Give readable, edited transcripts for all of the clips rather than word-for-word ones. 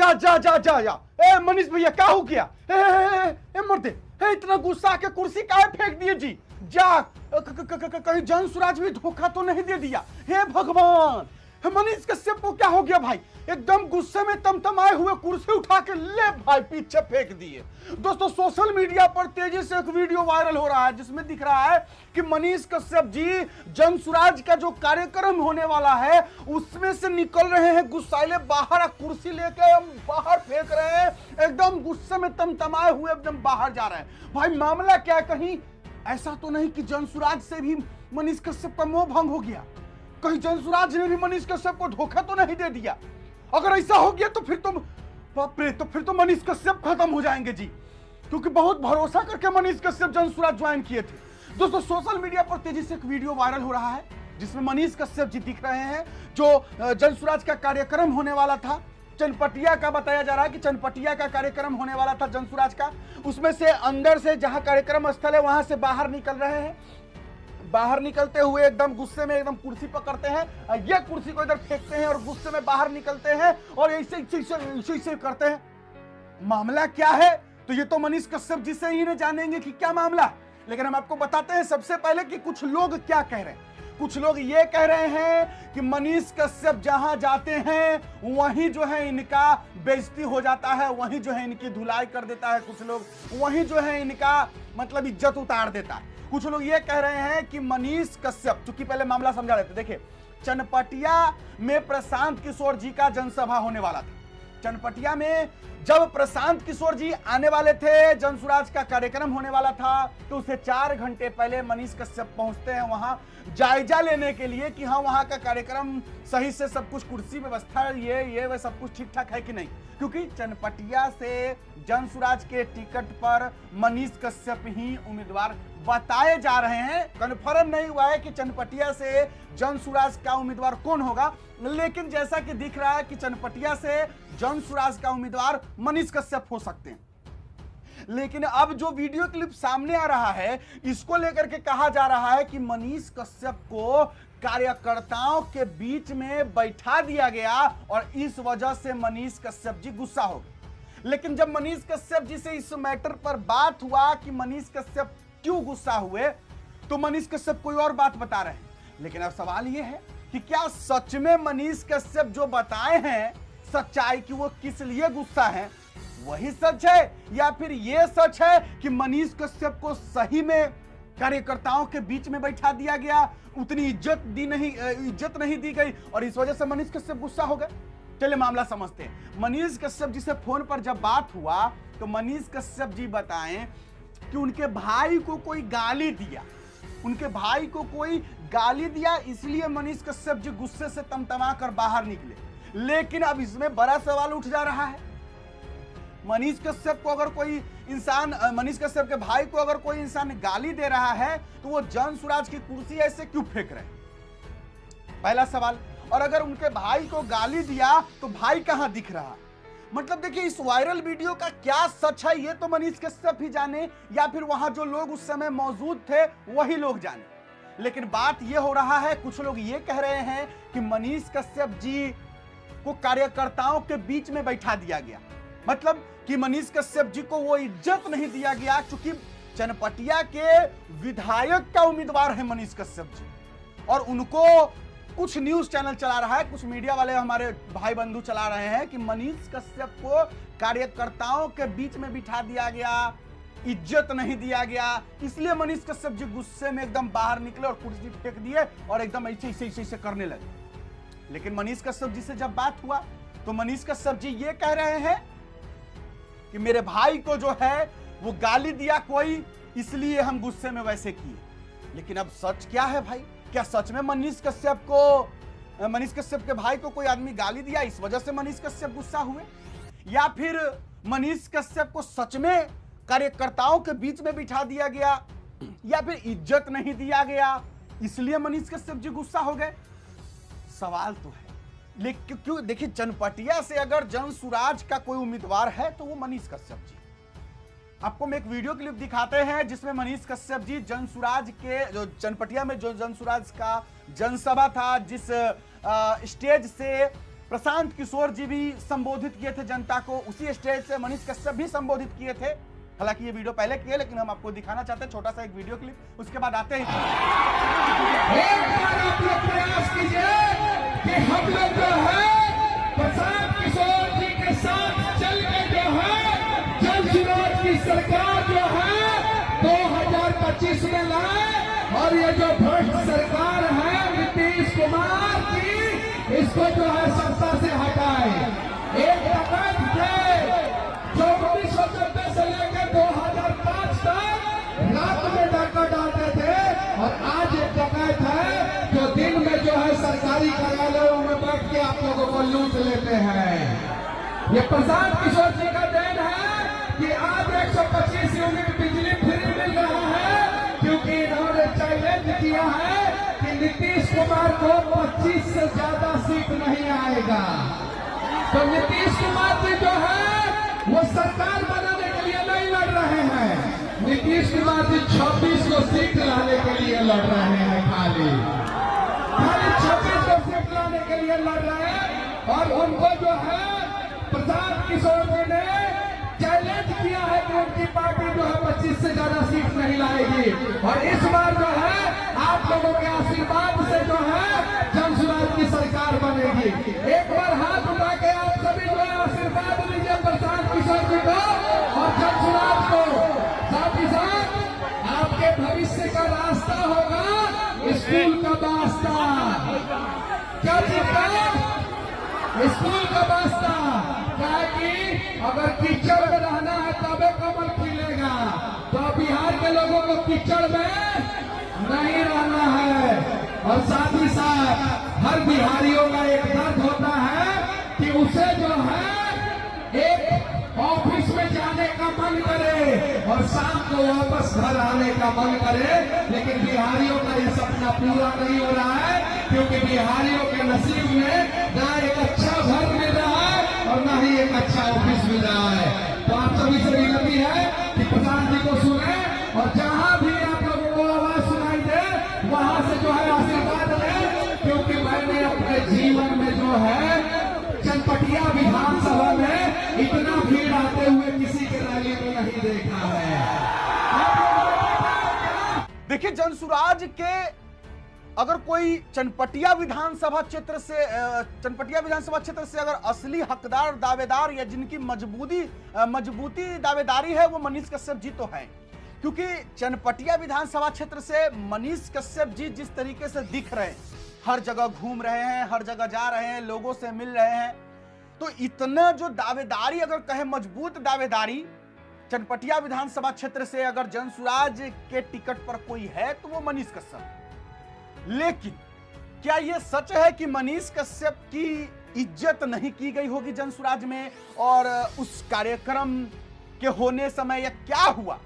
जा जा जा जा जा। ए मनीष भैया क्या हो गया? ए मर्दे, इतना गुस्सा के कुर्सी काहे फेंक दिए जी? जा कहीं जनसुराज भी धोखा तो नहीं दे दिया? हे भगवान, मनीष कश्यप को क्या हो गया भाई? एकदम गुस्से में तमतमाए हुए कुर्सी उठा के ले भाई पीछे फेंक दिए। दोस्तों सोशल मीडिया पर तेजी से एक वीडियो वायरल हो रहा है जिसमें दिख रहा है कि मनीष कश्यप जी जनसुराज का जो कार्यक्रम होने वाला है उसमें से निकल रहे हैं गुस्साइले बाहर, कुर्सी लेके बाहर फेंक रहे हैं, एकदम गुस्से में तमतमाए हुए एकदम बाहर जा रहे हैं। भाई मामला क्या, कहीं ऐसा तो नहीं कि जनसुराज से भी मनीष कश्यप का मोह भंग हो गया? कहीं जनसुराज ने भी मनीष कश्यप को धोखा तो नहीं दे दिया? अगर ऐसा हो गया तो फिर तो बाप रे, तो फिर तो मनीष कश्यप खत्म हो जाएंगे जी, क्योंकि बहुत भरोसा करके मनीष कश्यप जनसुराज ज्वाइन किए थे। दोस्तों सोशल मीडिया पर तेजी से एक वीडियो वायरल हो रहा है जिसमें मनीष कश्यप जी दिख रहे हैं, जो जनसुराज का कार्यक्रम होने वाला था चनपटिया का, बताया जा रहा है कि चनपटिया का कार्यक्रम होने वाला था जनसुराज का, उसमें से अंदर से जहां कार्यक्रम स्थल है वहां से बाहर निकल रहे हैं। बाहर निकलते हुए एकदम गुस्से में एकदम कुर्सी पकड़ते हैं, ये कुर्सी को इधर फेंकते हैं और गुस्से में बाहर निकलते हैं और ऐसे करते हैं। मामला क्या है? तो ये तो मनीष कश्यप जी से ही न जानेंगे कि क्या मामला, लेकिन हम आपको बताते हैं सबसे पहले कि कुछ लोग क्या कह रहे हैं। कुछ लोग ये कह रहे हैं कि मनीष कश्यप जहां जाते हैं वहीं जो है इनका बेइज्जती हो जाता है, वहीं जो है इनकी धुलाई कर देता है, कुछ लोग वहीं जो है इनका मतलब इज्जत उतार देता है। कुछ लोग ये कह रहे हैं कि मनीष कश्यप, चूंकि पहले मामला समझा देते, देखिए चनपटिया में प्रशांत किशोर जी का जनसभा होने वाला था। चनपटिया में जब प्रशांत किशोर जी आने वाले थे, जनसुराज का कार्यक्रम होने वाला था, तो उसे 4 घंटे पहले मनीष कश्यप पहुंचते हैं वहां जायजा लेने के लिए कि हाँ वहां का कार्यक्रम सही से सब कुछ, कुर्सी व्यवस्था ये वह सब कुछ ठीक ठाक है कि नहीं, क्योंकि चनपटिया से जनसुराज के टिकट पर मनीष कश्यप ही उम्मीदवार बताए जा रहे हैं। कन्फर्म नहीं हुआ है कि चनपटिया से जनसुराज का उम्मीदवार कौन होगा, लेकिन जैसा कि दिख रहा है कि चनपटिया से जनसुराज का उम्मीदवार मनीष कश्यप हो सकते हैं। लेकिन अब जो वीडियो क्लिप सामने आ रहा है इसको लेकर के कहा जा रहा है कि मनीष कश्यप को कार्यकर्ताओं के बीच में बैठा दिया गया और इस वजह से मनीष कश्यप जी गुस्सा हो गए। लेकिन जब मनीष कश्यप जी से इस मैटर पर बात हुआ कि मनीष कश्यप क्यों गुस्सा हुए, तो मनीष कश्यप कोई और बात बता रहे हैं। लेकिन अब सवाल यह है कि क्या सच में मनीष कश्यप जो बताए हैं सच्चाई की, वो किस लिए गुस्सा है, वही सच है, या फिर यह सच है कि मनीष कश्यप को सही में कार्यकर्ताओं के बीच में बैठा दिया गया, उतनी इज्जत नहीं दी गई और इस वजह से मनीष कश्यप गुस्सा हो गए। चलिए मामला समझते हैं। मनीष कश्यप जी से फोन पर जब बात हुआ तो मनीष कश्यप जी बताएं कि उनके भाई को कोई गाली दिया, उनके भाई को कोई गाली दिया, इसलिए मनीष कश्यप जी गुस्से से तमतमा कर बाहर निकले। लेकिन अब इसमें बड़ा सवाल उठ जा रहा है, मनीष कश्यप को अगर कोई इंसान, मनीष कश्यप के भाई को अगर कोई इंसान गाली दे रहा है तो वो जनसुराज की कुर्सी ऐसे क्यों फेंक रहे हैं, पहला सवाल। और अगर उनके भाई को गाली दिया तो भाई कहां दिख रहा? मतलब देखिए इस वायरल वीडियो का क्या सच है ये तो मनीष कश्यप ही जाने या फिर वहां जो लोग उस समय मौजूद थे वही लोग जाने। लेकिन बात यह हो रहा है, कुछ लोग ये कह रहे हैं कि मनीष कश्यप जी को कार्यकर्ताओं के बीच में बैठा दिया गया, मतलब कि मनीष कश्यप जी को वो इज्जत नहीं दिया गया, क्योंकि चनपटिया के विधायक का उम्मीदवार है मनीष कश्यप जी और उनको कुछ न्यूज चैनल चला रहा है, कुछ मीडिया वाले हमारे भाई बंधु चला रहे हैं कि मनीष कश्यप को कार्यकर्ताओं के बीच में बिठा दिया गया, इज्जत नहीं दिया गया, इसलिए मनीष कश्यप जी गुस्से में एकदम बाहर निकले और कुर्सी फेंक दिए और एकदम ऐसे करने लगे। लेकिन मनीष कश्यप जी से जब बात हुआ तो मनीष कश्यप जी ये कह रहे हैं कि मेरे भाई को जो है वो गाली दिया कोई, इसलिए हम गुस्से में वैसे किए। लेकिन अब सच क्या है भाई? क्या सच में मनीष कश्यप के भाई को कोई आदमी गाली दिया, इस वजह से मनीष कश्यप गुस्सा हुए, या फिर मनीष कश्यप को सच में कार्यकर्ताओं के बीच में बिठा दिया गया, या फिर इज्जत नहीं दिया गया इसलिए मनीष कश्यप जी गुस्सा हो गए? सवाल तो है। लेकिन क्यों, देखिए चनपटिया से अगर जनसुराज का कोई उम्मीदवार है तो वो मनीष कश्यप जी। आपको हम एक वीडियो क्लिप दिखाते हैं जिसमें मनीष कश्यप जी जनसुराज के जो चनपटिया में जो जनसुराज का जनसभा था, जिस स्टेज से प्रशांत किशोर जी भी संबोधित किए थे जनता को, उसी स्टेज से मनीष कश्यप भी संबोधित किए थे। हालांकि ये वीडियो पहले किए, लेकिन हम आपको दिखाना चाहते हैं छोटा सा एक वीडियो क्लिप, उसके बाद आते हैं। एक बार आप लोग प्रयास कीजिए कि हम लोग जो है प्रशांत किशोर जी के साथ चल के जो है जन सुराज की सरकार जो है 2025 में लाए, और ये जो भ्रष्ट सरकार है नीतीश कुमार की, इसको जो है सत्ता से हटाए। एक डकैत थे जो 1990 से लेकर 2005 तक रात में डाका डालते थे, और आज एक डकैत है जो दिन में जो है सरकारी कार्यालयों में बैठ के आप लोगों को लूट लेते हैं। ये प्रशांत किशोर जी का देन है कि आज 125 यूनिट बिजली फ्री मिल रहा है, क्योंकि इन्होंने चैलेंज किया है कि नीतीश कुमार को 25 से ज्यादा सीट नहीं आएगा। तो नीतीश कुमार जी जो है वो सरकार बनाने के लिए नहीं लड़ रहे हैं, नीतीश कुमार जी 26 को सीट लाने के लिए लड़ रहे हैं, खाली 26 को सीट लाने के लिए लड़ रहे हैं। और उनको जो है प्रशांत किशोर जी ने चैलेंज किया है कि उनकी पार्टी जो है 25 से ज्यादा सीट नहीं लाएगी, और इस बार जो है आप लोगों के आशीर्वाद से जो है जन सुराज की सरकार बनेगी। एक बार हाथ उठा के आप सभी जो है आशीर्वाद दीजिए प्रशांत किशोर जी को और जन सुराज को। साथ ही साथ आपके भविष्य का रास्ता होगा स्कूल का वास्ता। क्या चीज का? स्कूल का वास्ता। क्या कि अगर कीचड़ में रहना है तबे कमल खिलेगा, तो बिहार के लोगों को कीचड़ में नहीं रहना है। और साथ ही साथ हर बिहारियों का एक दर्द होता है कि उसे जो है एक ऑफिस में जाने का मन करे और शाम को वापस घर आने का मन करे, लेकिन बिहारियों का ये सपना पूरा नहीं हो रहा है, क्योंकि बिहारियों के नसीब में ना एक अच्छा घर मिल रहा है और ना ही एक अच्छा ऑफिस मिल रहा है। तो आप सभी से विनती है कि प्रधान जी को सुने, और जहां भी आप लोगों को आवाज सुनाई दे वहां से जो है आशीर्वाद लें, क्योंकि मैंने अपने जीवन में जो है चनपटिया विधानसभा में इतना भीड़ आते हुए किसी के रैली में नहीं देखा है। देखिए, जनसुराज के अगर कोई चनपटिया विधानसभा क्षेत्र से अगर असली हकदार दावेदार या जिनकी मजबूती दावेदारी है, वो मनीष कश्यप जी तो हैं। क्योंकि चनपटिया विधानसभा क्षेत्र से मनीष कश्यप जी जिस तरीके से दिख रहे हैं, हर जगह घूम रहे हैं, हर जगह जा रहे हैं, लोगों से मिल रहे हैं, तो इतना जो दावेदारी अगर कहे मजबूत दावेदारी चनपटिया विधानसभा क्षेत्र से अगर जनसुराज के टिकट पर कोई है तो वो मनीष कश्यप। लेकिन क्या यह सच है कि मनीष कश्यप की इज्जत नहीं की गई होगी जनसुराज में, और उस कार्यक्रम के होने समय या क्या हुआ,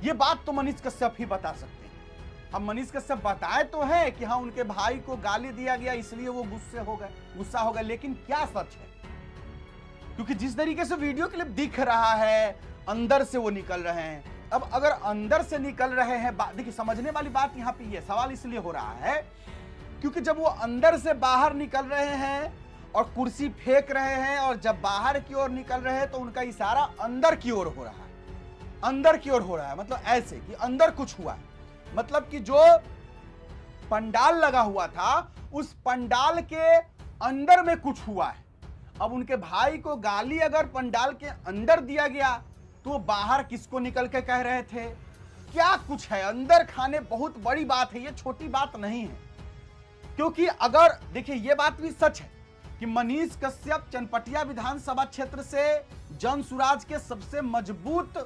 ये बात तो मनीष कश्यप ही बता सकते हैं। हम मनीष कश्यप बताए तो हैं कि हाँ उनके भाई को गाली दिया गया इसलिए वो गुस्सा हो गए, लेकिन क्या सच है? क्योंकि जिस तरीके से वीडियो क्लिप दिख रहा है, अंदर से वो निकल रहे हैं। अब अगर अंदर से निकल रहे हैं, देखिए समझने वाली बात यहाँ पे ये सवाल इसलिए हो रहा है क्योंकि जब वो अंदर से बाहर निकल रहे हैं और कुर्सी फेंक रहे हैं, और जब बाहर की ओर निकल रहे हैं तो उनका इशारा अंदर की ओर हो रहा है, अंदर की ओर हो रहा है। मतलब ऐसे कि अंदर कुछ हुआ है, मतलब कि जो पंडाल लगा हुआ था उस पंडाल के अंदर में कुछ हुआ है। अब उनके भाई को गाली अगर पंडाल के अंदर दिया गया तो बाहर किसको निकल के कह रहे थे? क्या कुछ है अंदर खाने, बहुत बड़ी बात है, ये छोटी बात नहीं है। क्योंकि अगर देखिए ये बात भी सच है कि मनीष कश्यप चनपटिया विधानसभा क्षेत्र से जनसुराज के सबसे मजबूत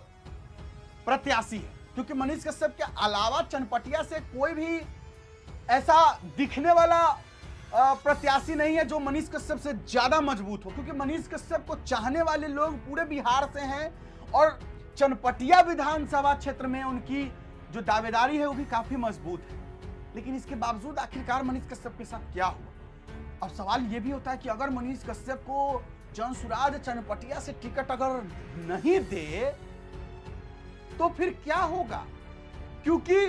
प्रत्याशी है, क्योंकि मनीष कश्यप के अलावा चनपटिया से कोई भी ऐसा दिखने वाला प्रत्याशी नहीं है जो मनीष कश्यप से ज्यादा मजबूत हो, क्योंकि मनीष कश्यप को चाहने वाले लोग पूरे बिहार से हैं और चनपटिया विधानसभा क्षेत्र में उनकी जो दावेदारी है वो भी काफी मजबूत है। लेकिन इसके बावजूद आखिरकार मनीष कश्यप के साथ क्या हुआ? अब सवाल यह भी होता है कि अगर मनीष कश्यप को जनसुराज चनपटिया से टिकट अगर नहीं दे तो फिर क्या होगा? क्योंकि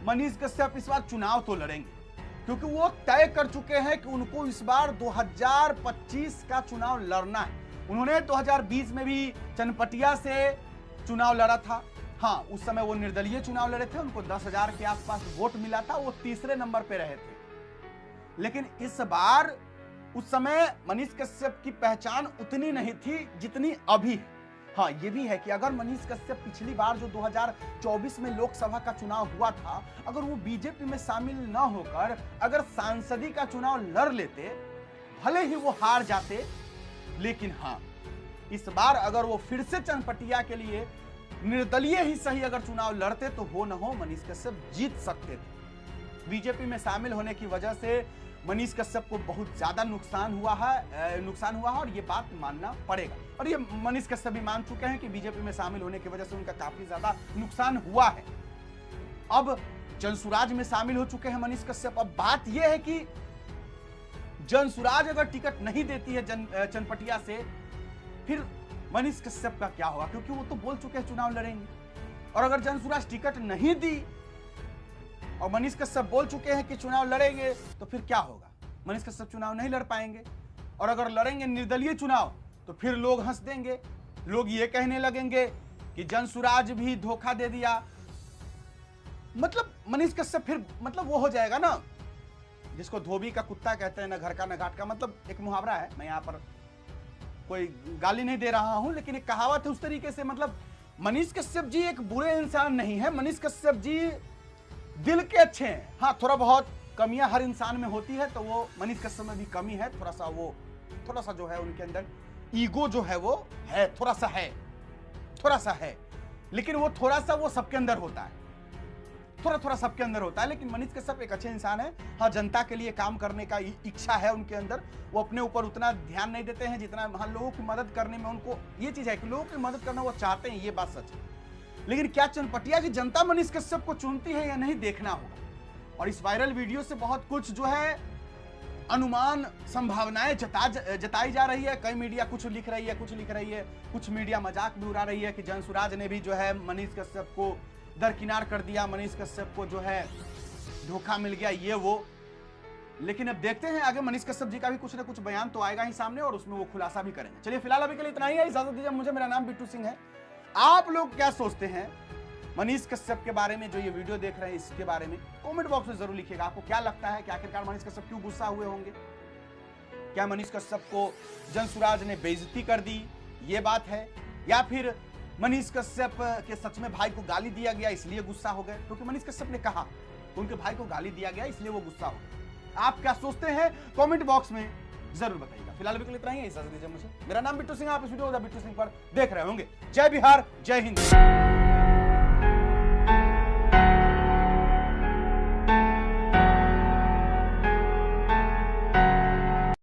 मनीष कश्यप इस बार चुनाव तो लड़ेंगे, क्योंकि वो तय कर चुके हैं कि उनको इस बार 2025 का चुनाव लड़ना है। उन्होंने 2020 में भी चनपटिया से चुनाव लड़ा था। हाँ, उस समय वो निर्दलीय चुनाव लड़े थे, उनको 10,000 के आसपास वोट मिला था, वो तीसरे नंबर पे रहे थे। लेकिन इस बार उस समय मनीष कश्यप की पहचान उतनी नहीं थी जितनी अभी है। हाँ, ये भी है कि अगर मनीष कश्यप पिछली बार जो 2024 में लोकसभा का चुनाव हुआ था, अगर वो बीजेपी में शामिल ना होकर अगर सांसदी का चुनाव लड़ लेते, भले ही वो हार जाते, लेकिन हाँ, इस बार अगर वो फिर से चनपटिया के लिए निर्दलीय ही सही अगर चुनाव लड़ते तो हो न हो मनीष कश्यप जीत सकते थे। बीजेपी में शामिल होने की वजह से मनीष कश्यप को बहुत ज्यादा नुकसान हुआ है और ये बात मानना पड़ेगा। और ये मनीष कश्यप भी मान चुके हैं कि बीजेपी में शामिल होने की वजह से उनका काफी ज्यादा नुकसान हुआ है। अब जनसुराज में शामिल हो चुके हैं मनीष कश्यप। अब बात यह है कि जनसुराज अगर टिकट नहीं देती है चनपटिया से, फिर मनीष कश्यप का क्या होगा, क्योंकि वो तो बोल चुके हैं चुनाव लड़ेंगे। और अगर जनसुराज टिकट नहीं दी और मनीष कश्यप बोल चुके हैं कि चुनाव लड़ेंगे, तो फिर क्या होगा? मनीष कश्यप चुनाव नहीं लड़ पाएंगे। और अगर लड़ेंगे निर्दलीय चुनाव तो फिर लोग हंस देंगे, लोग ये कहने लगेंगे कि जनसुराज भी धोखा दे दिया। मतलब मनीष कश्यप फिर मतलब वो हो जाएगा ना, जिसको धोबी का कुत्ता कहते हैं, ना घर का ना घाट का। मतलब एक मुहावरा है, मैं यहाँ पर कोई गाली नहीं दे रहा हूं, लेकिन एक कहावत है उस तरीके से। मतलब मनीष कश्यप जी एक बुरे इंसान नहीं है, मनीष कश्यप जी दिल के अच्छे हैं। हाँ, थोड़ा बहुत कमियां हर इंसान में होती है, तो वो मनीष कश्यप में भी कमी है। थोड़ा सा जो है उनके अंदर ईगो जो है वो है, थोड़ा सा है, लेकिन वो थोड़ा सा वो सबके अंदर होता है, थोड़ा सबके अंदर होता है। लेकिन मनीष कश्यप एक अच्छे इंसान है। हाँ, जनता के लिए काम करने का इच्छा है उनके अंदर। वो अपने ऊपर उतना ध्यान नहीं देते हैं जितना, हाँ, लोगों की मदद करने में उनको ये चीज है कि लोगों की मदद करना वो चाहते हैं, ये बात सच है। लेकिन क्या चनपटिया की जनता मनीष कश्यप को चुनती है या नहीं, देखना होगा। और इस वायरल वीडियो से बहुत कुछ जो है अनुमान, संभावनाएं जताई जा रही है। कई मीडिया कुछ लिख रही है, कुछ मीडिया मजाक भी उड़ा रही है कि जनसुराज ने भी जो है मनीष कश्यप को दरकिनार कर दिया, मनीष कश्यप को जो है धोखा मिल गया, ये वो। लेकिन अब देखते हैं आगे मनीष कश्यप जी का भी कुछ ना कुछ बयान तो आएगा ही सामने, और उसमें वो खुलासा भी करेंगे। चलिए, फिलहाल अभी के लिए इतना ही है, इजाजत दीजिए मुझे। मेरा नाम बिट्टू सिंह है। आप लोग क्या सोचते हैं मनीष कश्यप के बारे में, जो ये वीडियो देख रहे हैं इसके बारे में? कमेंट बॉक्स में जरूर लिखिएगा। आपको क्या लगता है कि आखिरकार मनीष कश्यप क्यों गुस्सा हुए होंगे? क्या मनीष कश्यप को जनसुराज ने बेइज्जती कर दी, ये बात है, या फिर मनीष कश्यप के सच में भाई को गाली दिया गया इसलिए गुस्सा हो गए? क्योंकि मनीष कश्यप ने कहा उनके भाई को गाली दिया गया इसलिए वो गुस्सा हो गए। आप क्या सोचते हैं कमेंट बॉक्स में जरूर बताइएगा। फिलहाल अभी के लिए इतना ही है, इजाजत दीजिए मुझे। मेरा नाम बिट्टू सिंह, आप इस वीडियो को बिट्टू सिंह पर देख रहे होंगे। जय बिहार, जय हिंद।